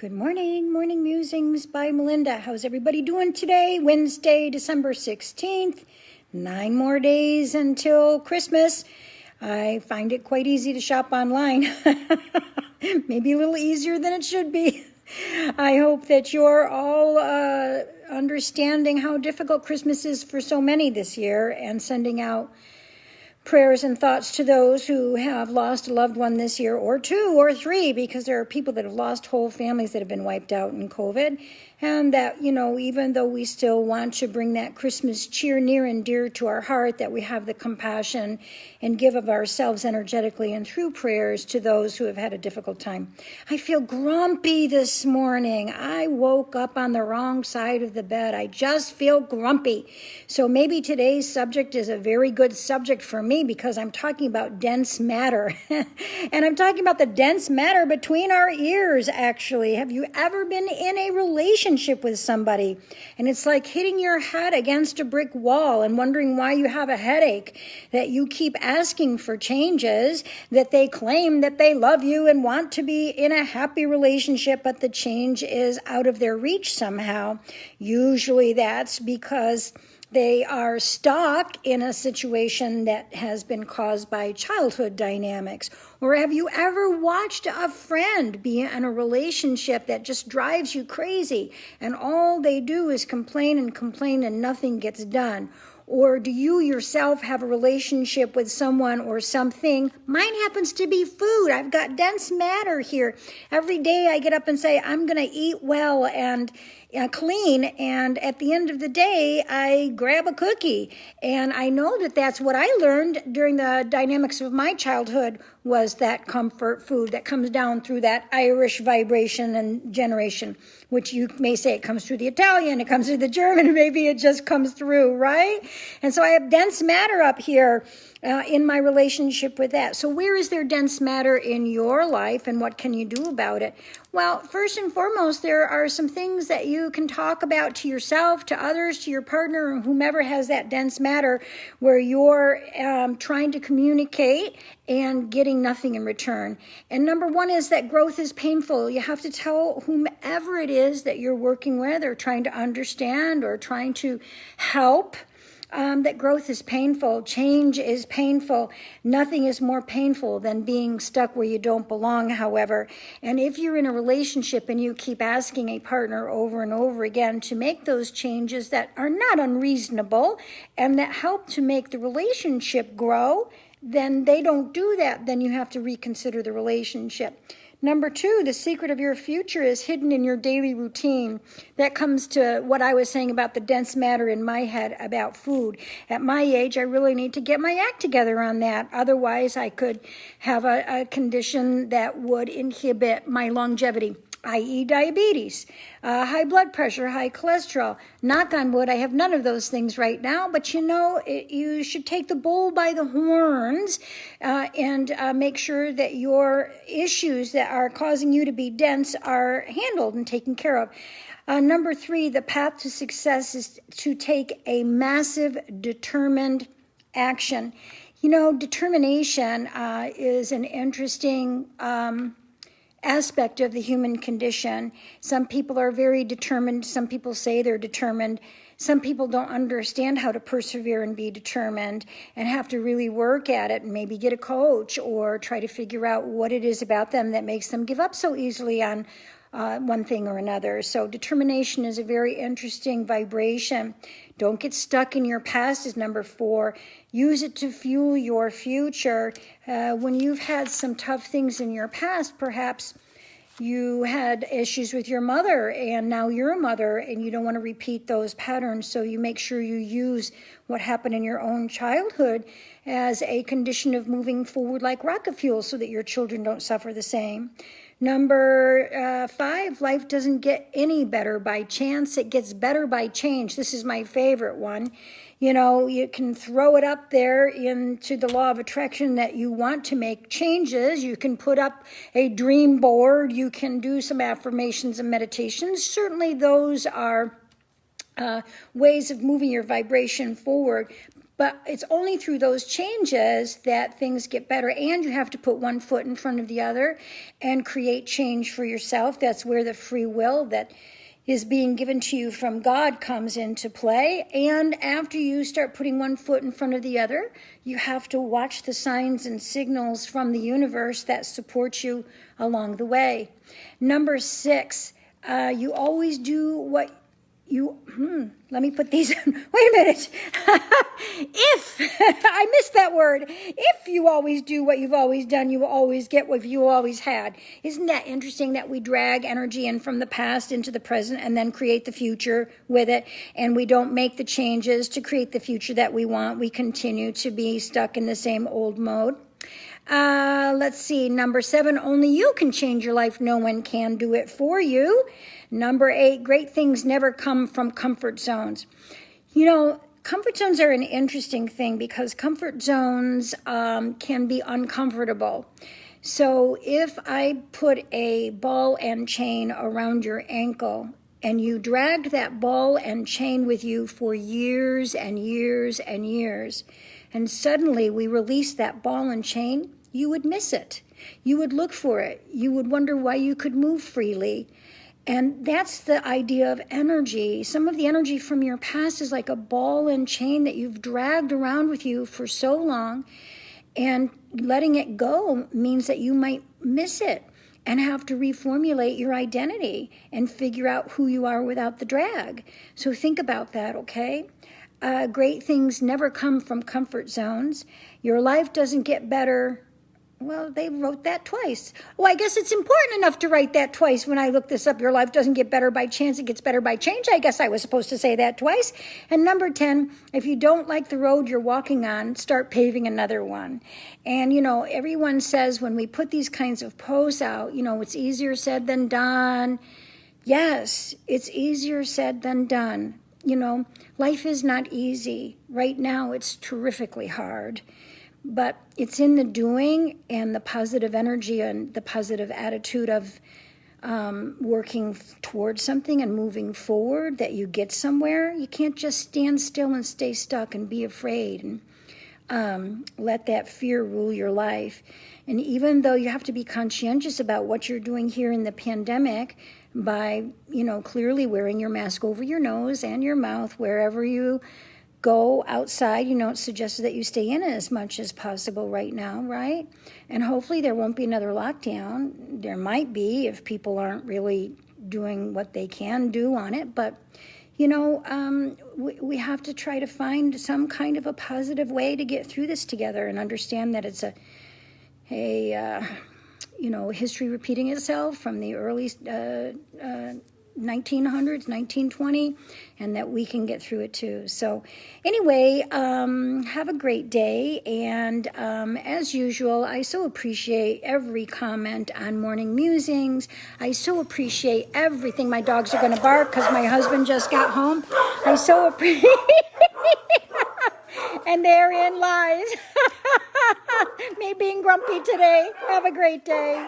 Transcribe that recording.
Good morning, Morning Musings by Melinda. How's everybody doing today? Wednesday, December 16th. 9 more days until Christmas. I find it quite easy to shop online. Maybe a little easier than it should be. I hope that you're all understanding how difficult Christmas is for so many this year and sending out prayers and thoughts to those who have lost a loved one this year, or 2 or 3, because there are people that have lost whole families that have been wiped out in COVID. And that, even though we still want to bring that Christmas cheer near and dear to our heart, that we have the compassion and give of ourselves energetically and through prayers to those who have had a difficult time. I feel grumpy this morning. I woke up on the wrong side of the bed. I just feel grumpy. So maybe today's subject is a very good subject for me because I'm talking about dense matter. And I'm talking about the dense matter between our ears, actually. Have you ever been in a relationship with somebody and it's like hitting your head against a brick wall and wondering why you have a headache, that you keep asking for changes, that they claim that they love you and want to be in a happy relationship, but the change is out of their reach somehow? Usually that's because they are stuck in a situation that has been caused by childhood dynamics. Or have you ever watched a friend be in a relationship that just drives you crazy and all they do is complain and nothing gets done? Or do you yourself have a relationship with someone or something? Mine happens to be food. I've got dense matter here. Every day I get up and say, I'm going to eat well and clean, and at the end of the day, I grab a cookie. And I know that that's what I learned during the dynamics of my childhood, was that comfort food that comes down through that Irish vibration and generation, which you may say it comes through the Italian, it comes through the German, maybe it just comes through, right? And so I have dense matter up here in my relationship with that. So where is there dense matter in your life, and what can you do about it? Well, first and foremost, there are some things that you can talk about to yourself, to others, to your partner, or whomever has that dense matter, where you're trying to communicate and getting nothing in return. And number one is that growth is painful. You have to tell whomever it is that you're working with or trying to understand or trying to help, that growth is painful. Change is painful. Nothing is more painful than being stuck where you don't belong, however. And if you're in a relationship and you keep asking a partner over and over again to make those changes that are not unreasonable and that help to make the relationship grow, then they don't do that. Then you have to reconsider the relationship. Number 2, the secret of your future is hidden in your daily routine. That comes to what I was saying about the dense matter in my head about food. At my age, I really need to get my act together on that. Otherwise, I could have a condition that would inhibit my longevity, i.e. diabetes, high blood pressure, high cholesterol. Knock on wood, I have none of those things right now, but you should take the bull by the horns and make sure that your issues that are causing you to be dense are handled and taken care of. Number 3, the path to success is to take a massive, determined action. Determination is an interesting aspect of the human condition. Some people are very determined. Some people say they're determined. Some people don't understand how to persevere and be determined and have to really work at it and maybe get a coach or try to figure out what it is about them that makes them give up so easily on one thing or another. So determination is a very interesting vibration. Don't get stuck in your past is number 4. Use it to fuel your future. When you've had some tough things in your past, perhaps you had issues with your mother and now you're a mother and you don't want to repeat those patterns. So you make sure you use what happened in your own childhood as a condition of moving forward like rocket fuel so that your children don't suffer the same. Number 5, life doesn't get any better by chance. It gets better by change. This is my favorite one. You can throw it up there into the law of attraction that you want to make changes. You can put up a dream board. You can do some affirmations and meditations. Certainly those are ways of moving your vibration forward. But it's only through those changes that things get better, and you have to put one foot in front of the other and create change for yourself. That's where the free will that is being given to you from God comes into play. And after you start putting one foot in front of the other, you have to watch the signs and signals from the universe that support you along the way. Number 6, you always do what you, let me put these, wait a minute. If, I missed that word. If you always do what you've always done, you will always get what you always had. Isn't that interesting that we drag energy in from the past into the present and then create the future with it? And we don't make the changes to create the future that we want. We continue to be stuck in the same old mode. Let's see. Number 7, only you can change your life. No one can do it for you. Number 8, great things never come from comfort zones. You know, comfort zones are an interesting thing because comfort zones can be uncomfortable. So if I put a ball and chain around your ankle and you dragged that ball and chain with you for years and years and years, and suddenly we release that ball and chain, you would miss it. You would look for it. You would wonder why you could move freely. And that's the idea of energy. Some of the energy from your past is like a ball and chain that you've dragged around with you for so long. And letting it go means that you might miss it and have to reformulate your identity and figure out who you are without the drag. So think about that, okay? Great things never come from comfort zones. Your life doesn't get better. Well, they wrote that twice. Well, I guess it's important enough to write that twice. When I look this up, your life doesn't get better by chance, it gets better by change. I guess I was supposed to say that twice. And number 10, if you don't like the road you're walking on, start paving another one. And, you know, everyone says when we put these kinds of posts out, you know, it's easier said than done. Yes, it's easier said than done. You know, life is not easy. Right now, it's terrifically hard. But it's in the doing and the positive energy and the positive attitude of working towards something and moving forward that you get somewhere. You can't just stand still and stay stuck and be afraid and let that fear rule your life. And even though you have to be conscientious about what you're doing here in the pandemic by, you know, clearly wearing your mask over your nose and your mouth wherever you go outside, you know, it's suggested that you stay in as much as possible right now, right? And hopefully there won't be another lockdown. There might be if people aren't really doing what they can do on it. But, you know, we have to try to find some kind of a positive way to get through this together and understand that it's you know, history repeating itself from the early 1900s, 1920, and that we can get through it too. So anyway, have a great day. And as usual, I so appreciate every comment on Morning Musings. I so appreciate everything. My dogs are going to bark because my husband just got home. I so appreciate and therein lies me being grumpy today. Have a great day.